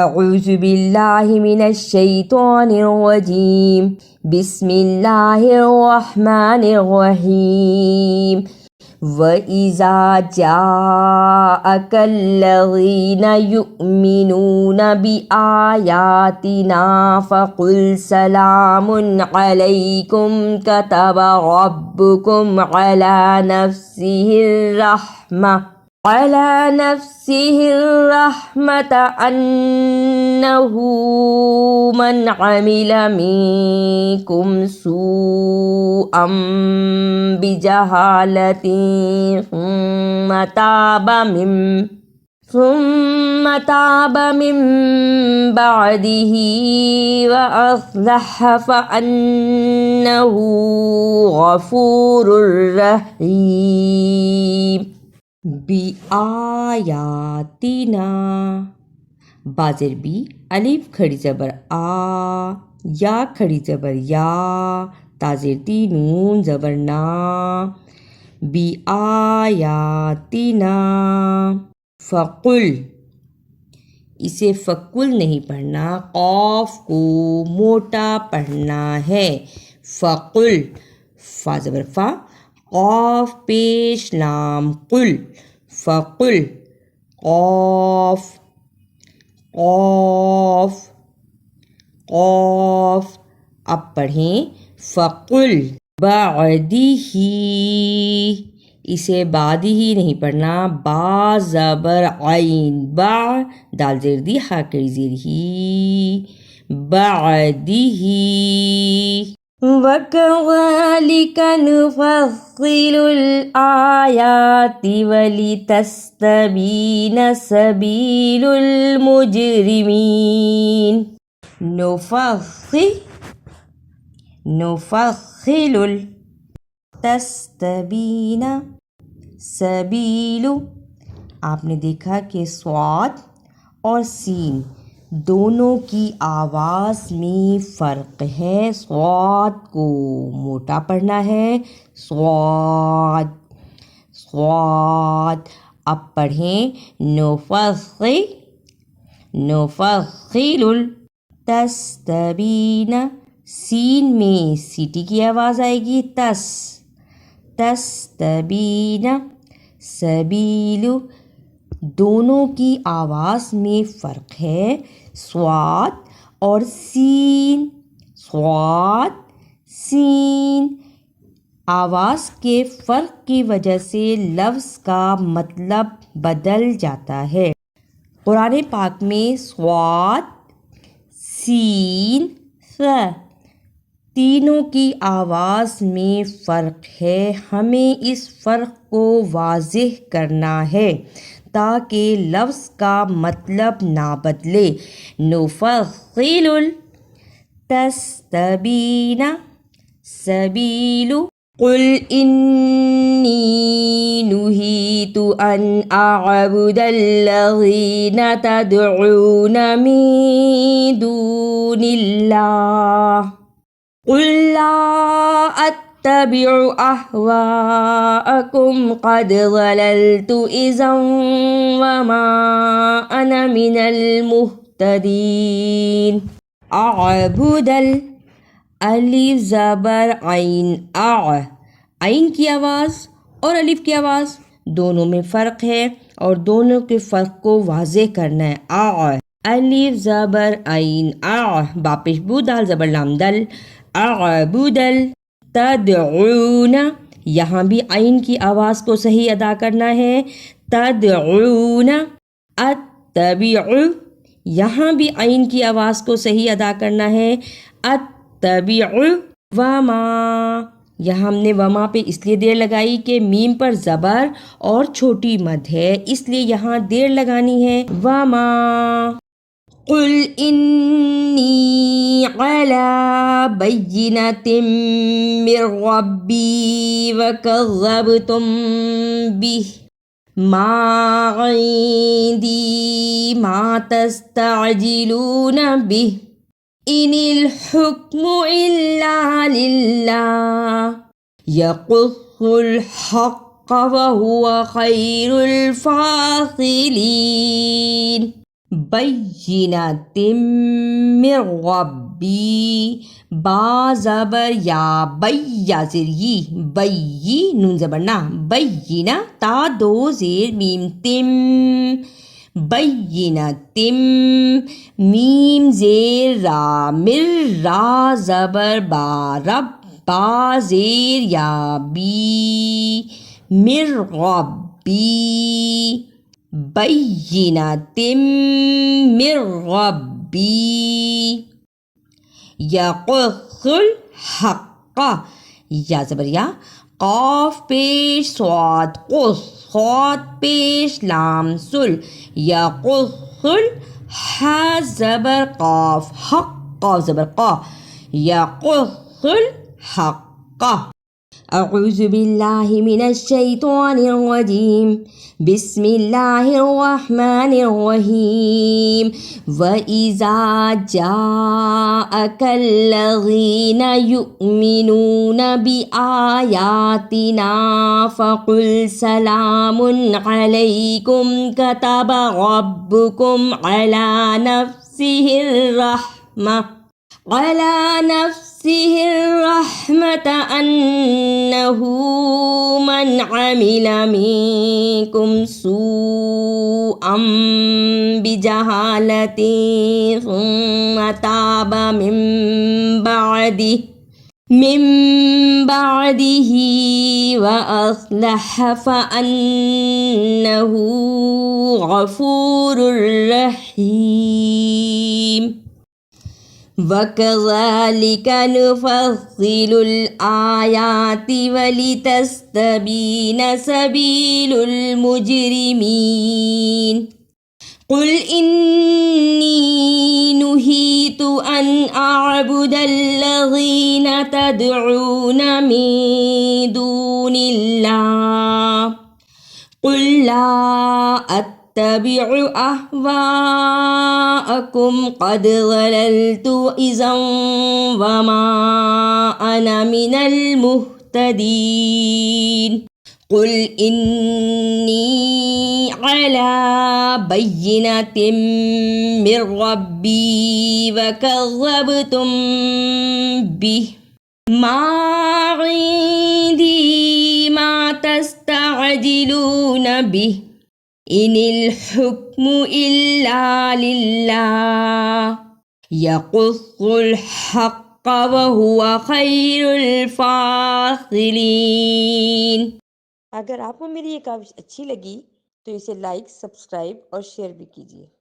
اعوذ باللہ من الشیطان الرجیم بسم اللہ الرحمن الرحیم وَإِذَا جَاءَكَ الَّذِينَ يُؤْمِنُونَ بِآيَاتِنَا فَقُلْ سَلَامٌ عَلَيْكُمْ كَتَبَ رَبُّكُمْ عَلَى نفسه الرحمة أنه من عمل منكم سوءا بجهالة ثم تاب من بعده وأصلح فأنه غفور رحيم بِآیاتِنَا بازر بی الف کھڑی زبر آ یا کھڑی زبر یا تازر تی نون زبر نا بِآیاتِنَا فقل اسے فقل نہیں پڑھنا، قاف کو موٹا پڑھنا ہے. فقل فا زبر فا قاف پیش لام قل فقل قاف قاف قاف. اب پڑھیں فقل بعدی ہی، اسے بعدی ہی نہیں پڑھنا، با زبر عین با دال زیر دی ہا کری زیر ہی بعدی ہی. وَكَذَلِكَ نُفَصِّلُ الْآيَاتِ وَلِتَسْتَبِينَ سَبِيلُ الْمُجْرِمِينَ. نُفَصِّلُ تَسْتَبِينَ سَبِيلُ. آپ نے دیکھا کہ صاد اور سین دونوں کی آواز میں فرق ہے. صاد کو موٹا پڑھنا ہے، صاد صاد. اب پڑھیں نفصل تستبین، سین میں سیٹی کی آواز آئے گی تستبین سبیل. دونوں کی آواز میں فرق ہے، صاد اور سین. صاد سین. آواز کے فرق کی وجہ سے لفظ کا مطلب بدل جاتا ہے. قرآن پاک میں صاد سین ث تینوں کی آواز میں فرق ہے. ہمیں اس فرق کو واضح کرنا ہے تاکہ لفظ کا مطلب نہ بدلے. نفصل تستبین سبیل. قل انی نہیت ان اعبد الذین تدعون من دون اللہ قل لا اتبع اہواءکم قد ضللت اذا وما انا من المہتدین. اعبد الف زبر عین عین کی آواز اور الف کی آواز دونوں میں فرق ہے اور دونوں کے فرق کو واضح کرنا ہے. الف زبر عین با پیش بو دال زبر لام دل اعبدل. تدعون یہاں بھی عین کی آواز کو صحیح ادا کرنا ہے، تدعون. اتبع یہاں بھی عین کی آواز کو صحیح ادا کرنا ہے، اتبع. وما یہاں ہم نے وما پہ اس لیے دیر لگائی کہ میم پر زبر اور چھوٹی مد ہے، اس لیے یہاں دیر لگانی ہے. وما قل انی علی بینۃ من ربی وکذبتم بہ ما عندی ما تستعجلون بہ ان الحکم الا للہ یقص الحق وهو خیر الفاصلین. بینۃ من ربی، با زبر یا، بیا زیر یی، بی نون زبر نا، بینہ تا دو زیر میم تم، بینۃ، میم زیر را، مر را زبر با، رب با زیر یا بی، مر ربی، بینۃ من ربی، یقص الحق، یا زبر یا، قاف پیش صاد قص، صاد پیش لام سل، یقص ح زبر قاف، حق قاف زبر قا، یقص الحق. أعوذ بالله من الشيطان الرجيم، بسم الله الرحمن الرحيم. وإذا جاءك الذين يؤمنون بآياتنا فقل سلام عليكم كتب ربكم على نفسه الرحمة أنه من عمل منكم سوءا بجهالة ثم تاب من بعده وأصلح فأنه غفور رحيم. وَكَذَلِكَ نُفَصِّلُ الْآيَاتِ وَلِتَسْتَبِينَ سَبِيلُ الْمُجْرِمِينَ. قُلْ إِنِّي نُهِيتُ أَنْ أَعْبُدَ الَّذِينَ تَدْعُونَ مِن دُونِ اللَّهِ قُل لَّا أَتَّبِعُ أَهْوَاءَكُمْ قَدْ ضَلَلْتُ إِذًا وَمَا أَنَا مِنَ الْمُهْتَدِينَ. قُلْ إِنِّي عَلَى بَيِّنَةٍ مِّن رَّبِّي وَكَذَّبْتُم بِهِ مَا عِندِي مَا تَسْتَعْجِلُونَ بِهِ إِنِ الْحُكْمُ إِلَّا لِلَّهِ يَقُصُّ الْحَقَّ وَهُوَ خَيْرُ الْفَاصِلِينَ. اگر آپ کو میری یہ کاوش اچھی لگی تو اسے لائک، سبسکرائب اور شیئر بھی کیجیے.